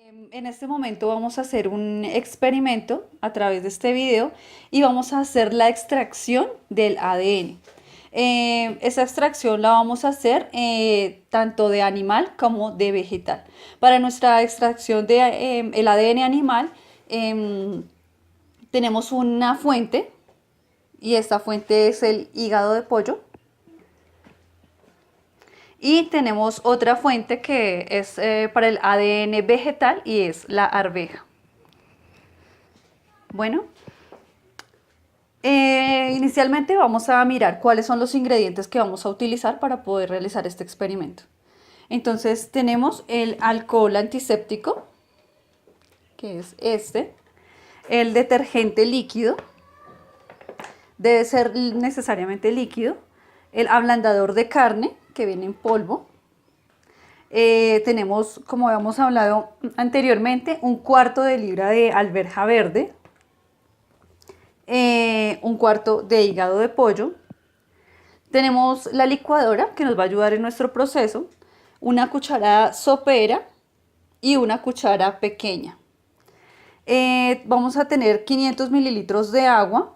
En este momento vamos a hacer un experimento a través de este video y vamos a hacer la extracción del ADN. Esa extracción la vamos a hacer tanto de animal como de vegetal. Para nuestra extracción de el ADN animal tenemos una fuente y esta fuente es el hígado de pollo. Y tenemos otra fuente que es para el ADN vegetal y es la arveja. Bueno, inicialmente vamos a mirar cuáles son los ingredientes que vamos a utilizar para poder realizar este experimento. Entonces tenemos el alcohol antiséptico, que es este, el detergente líquido, debe ser necesariamente líquido, el ablandador de carne, que viene en polvo. Tenemos, como habíamos hablado anteriormente, un cuarto de libra de alverja verde, un cuarto de hígado de pollo. Tenemos la licuadora que nos va a ayudar en nuestro proceso, una cucharada sopera y una cuchara pequeña. Vamos a tener 500 mililitros de agua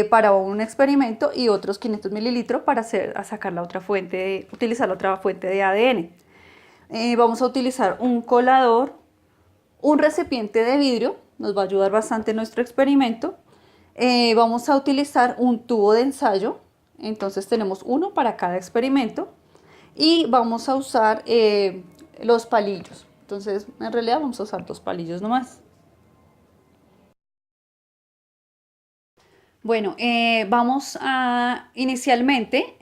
para un experimento y otros 500 mililitros para sacar la otra fuente, utilizar la otra fuente de ADN. Vamos a utilizar un colador, un recipiente de vidrio, nos va a ayudar bastante en nuestro experimento. Vamos a utilizar un tubo de ensayo, entonces tenemos uno para cada experimento y vamos a usar los palillos. Entonces en realidad vamos a usar 2 palillos nomás. Bueno, vamos a inicialmente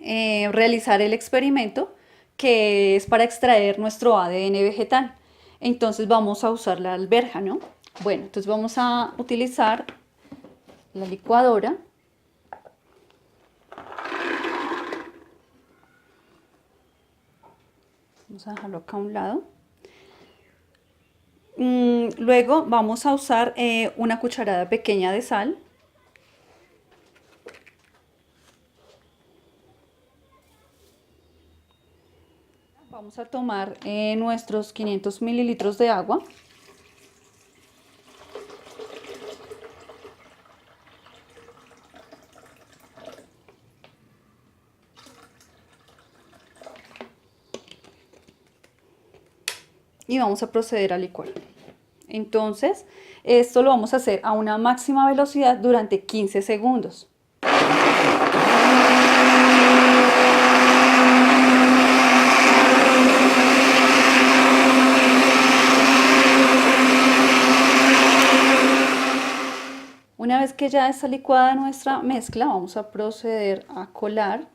realizar el experimento que es para extraer nuestro ADN vegetal. Entonces vamos a usar la alberja, ¿no? Bueno, entonces vamos a utilizar la licuadora. Vamos a dejarlo acá a un lado. Luego vamos a usar una cucharada pequeña de sal. Vamos a tomar nuestros 500 mililitros de agua. Y vamos a proceder a licuar. Entonces, esto lo vamos a hacer a una máxima velocidad durante 15 segundos. Una vez que ya está licuada nuestra mezcla, vamos a proceder a colar.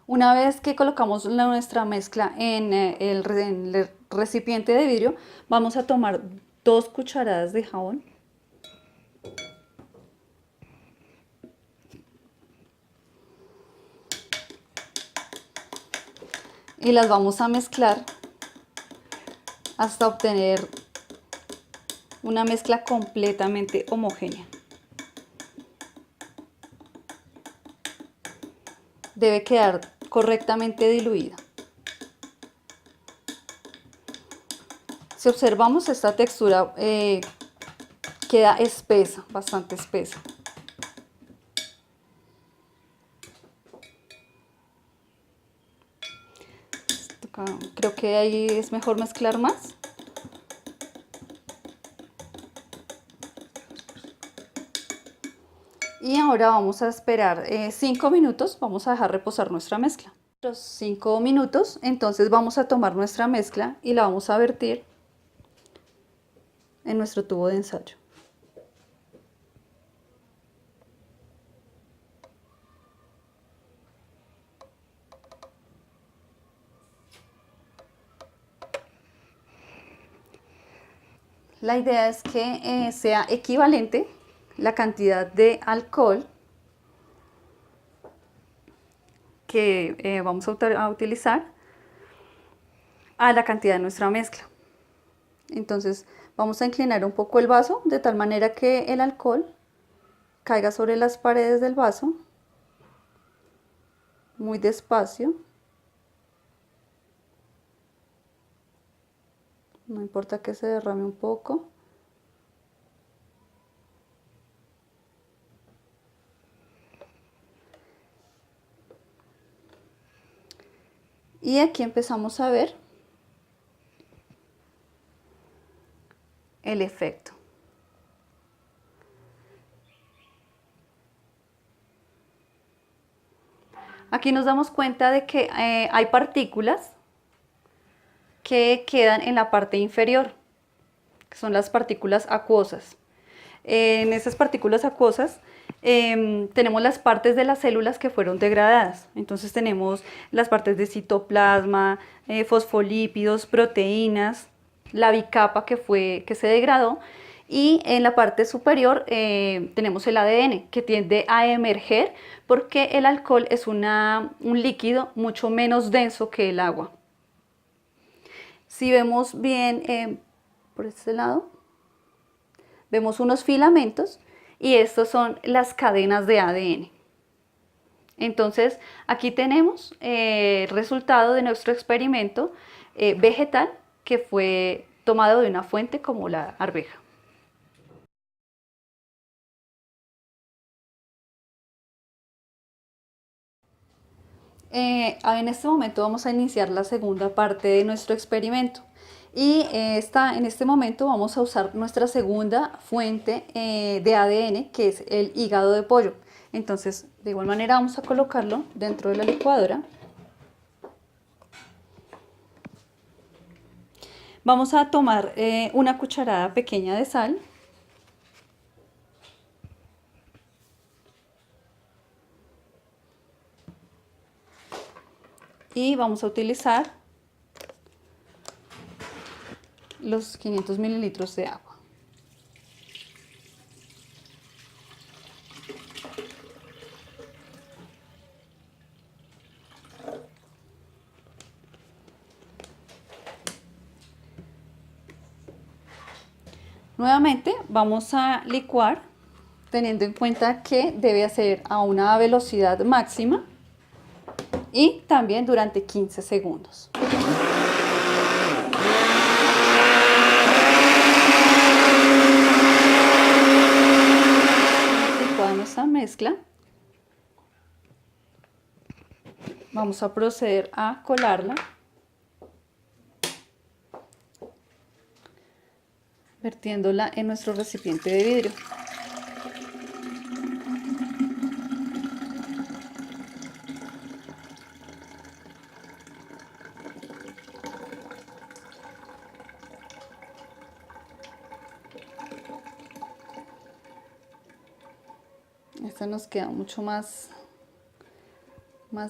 Una vez que colocamos nuestra mezcla en el recipiente de vidrio, vamos a tomar 2 cucharadas de jabón. Y las vamos a mezclar hasta obtener una mezcla completamente homogénea. Debe quedar correctamente diluida. Si observamos, esta textura queda espesa, bastante espesa. Creo que ahí es mejor mezclar más. Y ahora vamos a esperar 5 minutos, vamos a dejar reposar nuestra mezcla. Los 5 minutos, entonces vamos a tomar nuestra mezcla y la vamos a vertir en nuestro tubo de ensayo. La idea es que sea equivalente la cantidad de alcohol que vamos a utilizar a la cantidad de nuestra mezcla. Entonces vamos a inclinar un poco el vaso de tal manera que el alcohol caiga sobre las paredes del vaso, muy despacio. No importa que se derrame un poco. Y aquí empezamos a ver el efecto. Aquí nos damos cuenta de que hay partículas que quedan en la parte inferior, que son las partículas acuosas. En esas partículas acuosas tenemos las partes de las células que fueron degradadas. Entonces tenemos las partes de citoplasma, fosfolípidos, proteínas, la bicapa que se degradó, y en la parte superior tenemos el ADN que tiende a emerger porque el alcohol es un líquido mucho menos denso que el agua. Si vemos bien por este lado, vemos unos filamentos y estos son las cadenas de ADN. Entonces aquí tenemos el resultado de nuestro experimento vegetal que fue tomado de una fuente como la arveja. En este momento vamos a iniciar la segunda parte de nuestro experimento. Y en este momento vamos a usar nuestra segunda fuente de ADN, que es el hígado de pollo. Entonces, de igual manera vamos a colocarlo dentro de la licuadora. Vamos a tomar una cucharada pequeña de sal. Y vamos a utilizar los 500 mililitros de agua. Nuevamente vamos a licuar teniendo en cuenta que debe hacer a una velocidad máxima y también durante 15 segundos. Licuada nuestra mezcla, vamos a proceder a colarla, vertiéndola en nuestro recipiente de vidrio. Esta nos queda mucho más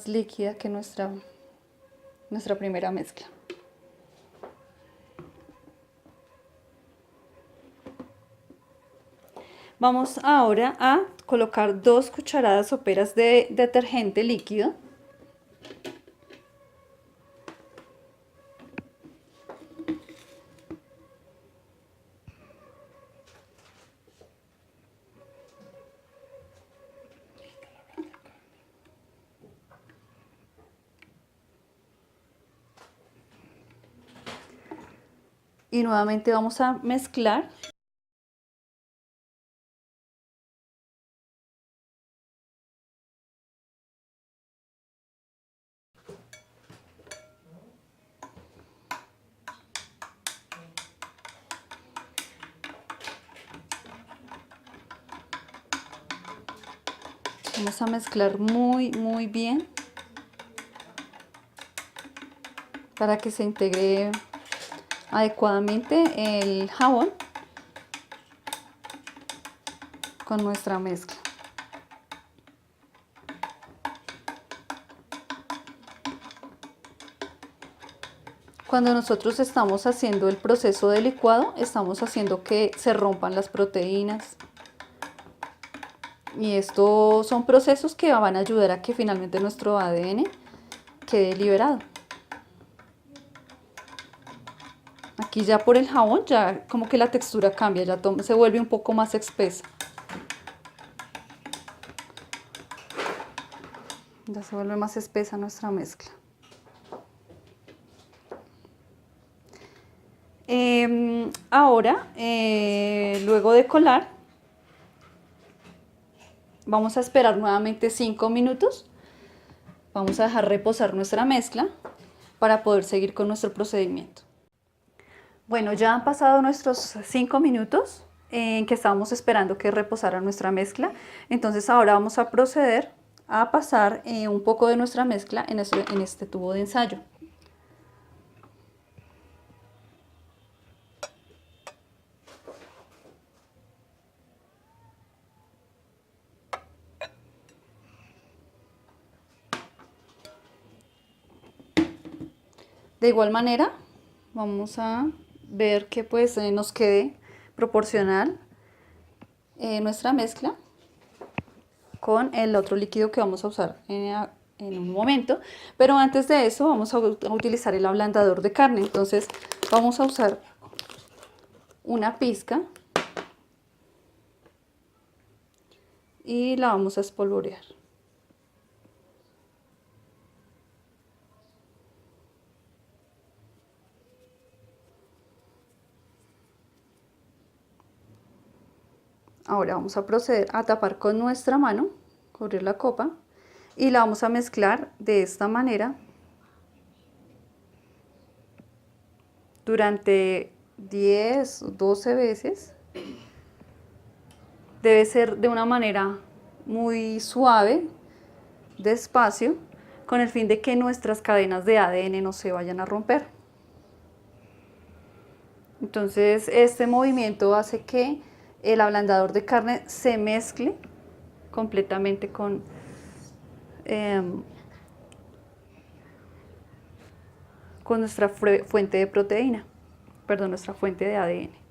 líquida que nuestra primera mezcla. Vamos ahora a colocar 2 cucharadas soperas de detergente líquido. Y nuevamente vamos a mezclar. Vamos a mezclar muy bien para que se integre adecuadamente el jabón con nuestra mezcla. Cuando nosotros estamos haciendo el proceso de licuado, estamos haciendo que se rompan las proteínas. Y estos son procesos que van a ayudar a que finalmente nuestro ADN quede liberado. Aquí ya por el jabón, ya como que la textura cambia, ya se vuelve un poco más espesa. Ya se vuelve más espesa nuestra mezcla. Ahora, luego de colar, vamos a esperar nuevamente 5 minutos. Vamos a dejar reposar nuestra mezcla para poder seguir con nuestro procedimiento. Bueno, ya han pasado nuestros 5 minutos en que estábamos esperando que reposara nuestra mezcla. Entonces ahora vamos a proceder a pasar un poco de nuestra mezcla en este tubo de ensayo. De igual manera, vamos a ver que pues nos quede proporcional nuestra mezcla con el otro líquido que vamos a usar en un momento. Pero antes de eso vamos a utilizar el ablandador de carne. Entonces vamos a usar una pizca y la vamos a espolvorear. Ahora vamos a proceder a tapar con nuestra mano, cubrir la copa y la vamos a mezclar de esta manera durante 10 o 12 veces. Debe ser de una manera muy suave, despacio, con el fin de que nuestras cadenas de ADN no se vayan a romper. Entonces este movimiento hace que el ablandador de carne se mezcle completamente con nuestra fuente de proteína, perdón, nuestra fuente de ADN.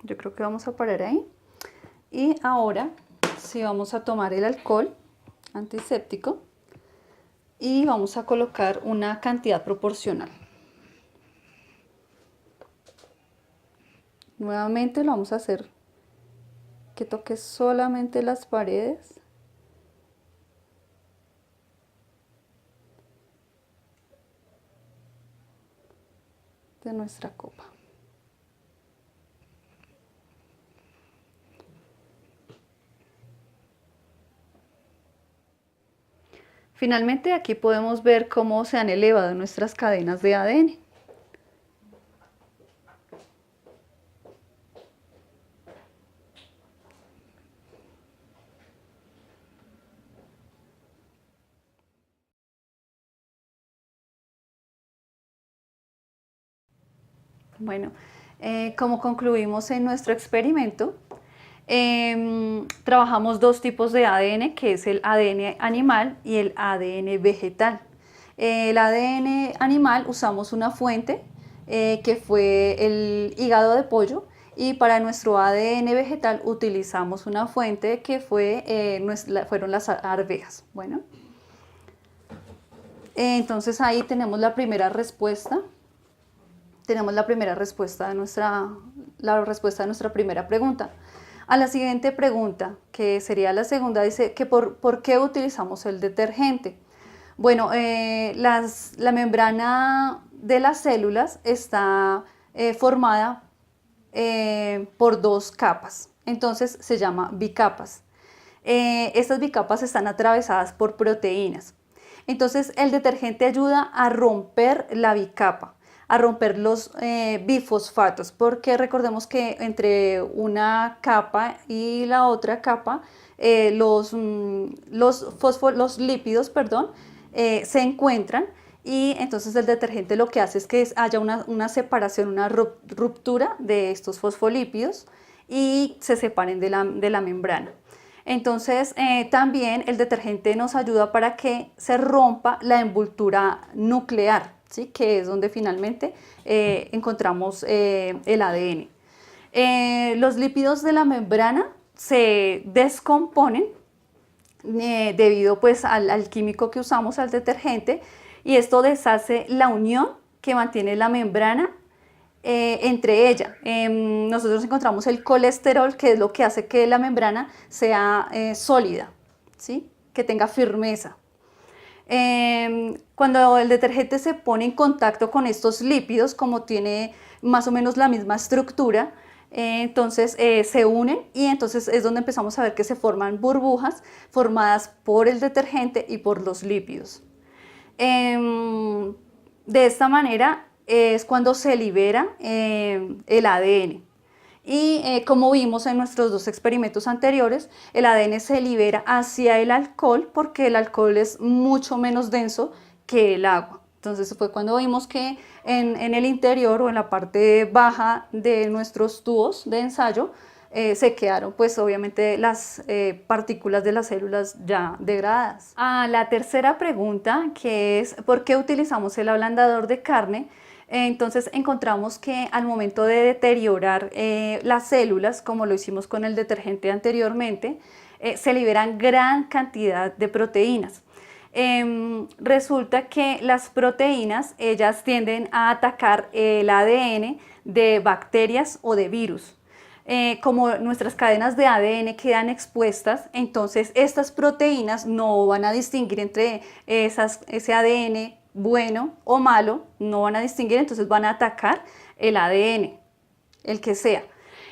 Yo creo que vamos a parar ahí. Y ahora sí vamos a tomar el alcohol antiséptico y vamos a colocar una cantidad proporcional. Nuevamente lo vamos a hacer que toque solamente las paredes. De nuestra copa. Finalmente aquí podemos ver cómo se han elevado nuestras cadenas de ADN. Bueno, como concluimos en nuestro experimento, trabajamos dos tipos de ADN, que es el ADN animal y el ADN vegetal. El ADN animal usamos una fuente que fue el hígado de pollo, y para nuestro ADN vegetal utilizamos una fuente que fueron las arvejas. Bueno, entonces ahí tenemos la primera respuesta. Tenemos la primera respuesta de nuestra primera pregunta. A la siguiente pregunta, que sería la segunda, dice que ¿por qué utilizamos el detergente? Bueno, la membrana de las células está formada por dos capas, entonces se llama bicapas. Estas bicapas están atravesadas por proteínas. Entonces el detergente ayuda a romper la bicapa, a romper los bifosfatos, porque recordemos que entre una capa y la otra capa los lípidos, perdón, se encuentran, y entonces el detergente lo que hace es que haya una separación, una ruptura de estos fosfolípidos, y se separen de la membrana. Entonces, también el detergente nos ayuda para que se rompa la envoltura nuclear, ¿sí? Que es donde finalmente encontramos el ADN. Los lípidos de la membrana se descomponen debido pues al químico que usamos, al detergente, y esto deshace la unión que mantiene la membrana entre ella. Nosotros encontramos el colesterol, que es lo que hace que la membrana sea sólida, ¿sí? Que tenga firmeza. Cuando el detergente se pone en contacto con estos lípidos, como tiene más o menos la misma estructura, entonces se unen y entonces es donde empezamos a ver que se forman burbujas formadas por el detergente y por los lípidos. De esta manera es cuando se libera el ADN. Y como vimos en nuestros dos experimentos anteriores, el ADN se libera hacia el alcohol porque el alcohol es mucho menos denso que el agua. Entonces fue cuando vimos que en el interior o en la parte baja de nuestros tubos de ensayo se quedaron pues obviamente las partículas de las células ya degradadas. La tercera pregunta, que es ¿por qué utilizamos el ablandador de carne? Entonces encontramos que al momento de deteriorar las células, como lo hicimos con el detergente anteriormente, se liberan gran cantidad de proteínas. Resulta que las proteínas, ellas tienden a atacar el ADN de bacterias o de virus. Como nuestras cadenas de ADN quedan expuestas, entonces estas proteínas no van a distinguir entre ese ADN bueno o malo, no van a distinguir, entonces van a atacar el ADN, el que sea.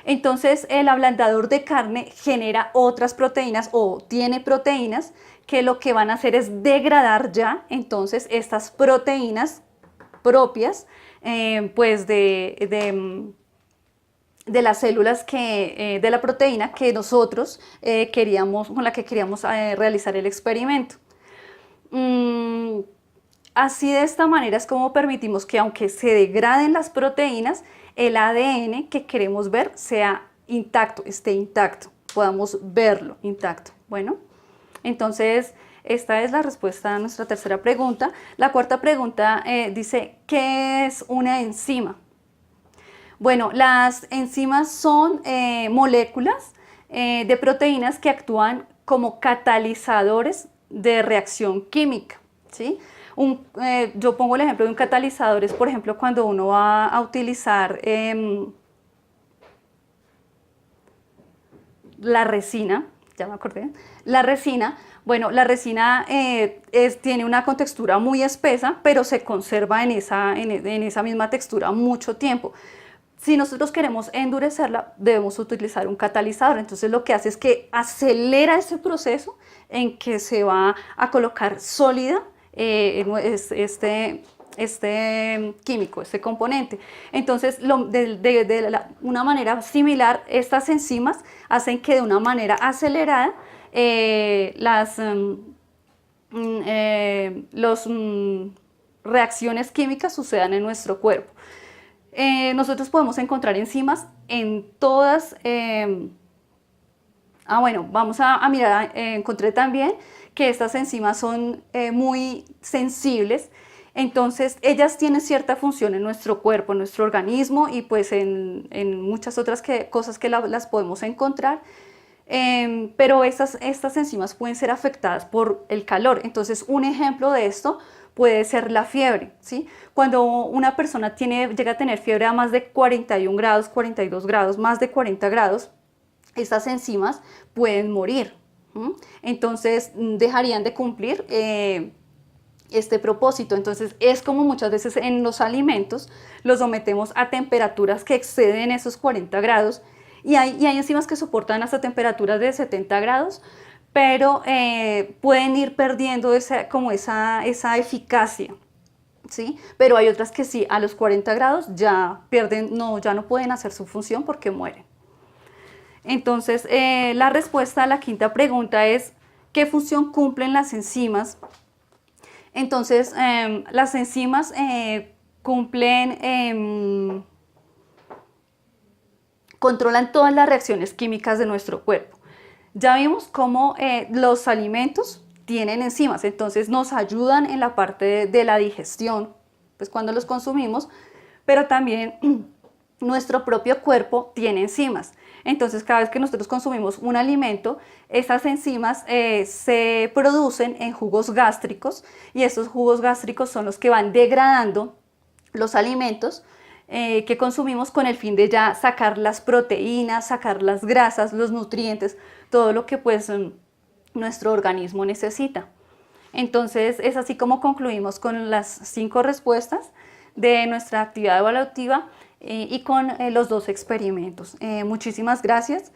Entonces el ablandador de carne genera otras proteínas o tiene proteínas que lo que van a hacer es degradar ya entonces estas proteínas propias pues de las células de la proteína que nosotros con la que queríamos realizar el experimento. Así de esta manera es como permitimos que aunque se degraden las proteínas, el ADN que queremos ver sea intacto, esté intacto, podamos verlo intacto. Bueno, entonces esta es la respuesta a nuestra tercera pregunta. La cuarta pregunta dice, ¿qué es una enzima? Bueno, las enzimas son moléculas de proteínas que actúan como catalizadores de reacción química, ¿sí? Yo pongo el ejemplo de un catalizador, es por ejemplo cuando uno va a utilizar la resina, ya me acordé, la resina. Bueno, la resina tiene una contextura muy espesa, pero se conserva en esa misma textura mucho tiempo. Si nosotros queremos endurecerla, debemos utilizar un catalizador. Entonces lo que hace es que acelera ese proceso en que se va a colocar sólida este químico, este componente. Entonces, una manera similar, estas enzimas hacen que de una manera acelerada las reacciones químicas sucedan en nuestro cuerpo. Nosotros podemos encontrar enzimas en todas. Bueno, vamos a mirar, encontré también que estas enzimas son muy sensibles, entonces ellas tienen cierta función en nuestro cuerpo, en nuestro organismo y pues en muchas otras cosas que las podemos encontrar, pero estas enzimas pueden ser afectadas por el calor. Entonces un ejemplo de esto puede ser la fiebre, ¿sí? Cuando una persona llega a tener fiebre a más de 41 grados, 42 grados, más de 40 grados, estas enzimas pueden morir. Entonces dejarían de cumplir este propósito. Entonces es como muchas veces en los alimentos los sometemos a temperaturas que exceden esos 40 grados y hay enzimas que soportan hasta temperaturas de 70 grados, pero pueden ir perdiendo esa eficacia, ¿sí? Pero hay otras que sí, a los 40 grados ya no pueden hacer su función porque mueren. Entonces, la respuesta a la quinta pregunta es, ¿qué función cumplen las enzimas? Entonces, las enzimas cumplen controlan todas las reacciones químicas de nuestro cuerpo. Ya vimos cómo los alimentos tienen enzimas, entonces nos ayudan en la parte de la digestión, pues cuando los consumimos, pero también nuestro propio cuerpo tiene enzimas. Entonces, cada vez que nosotros consumimos un alimento, esas enzimas se producen en jugos gástricos y estos jugos gástricos son los que van degradando los alimentos que consumimos con el fin de ya sacar las proteínas, sacar las grasas, los nutrientes, todo lo que pues nuestro organismo necesita. Entonces es así como concluimos con las 5 respuestas de nuestra actividad evaluativa y con los 2 experimentos. Muchísimas gracias.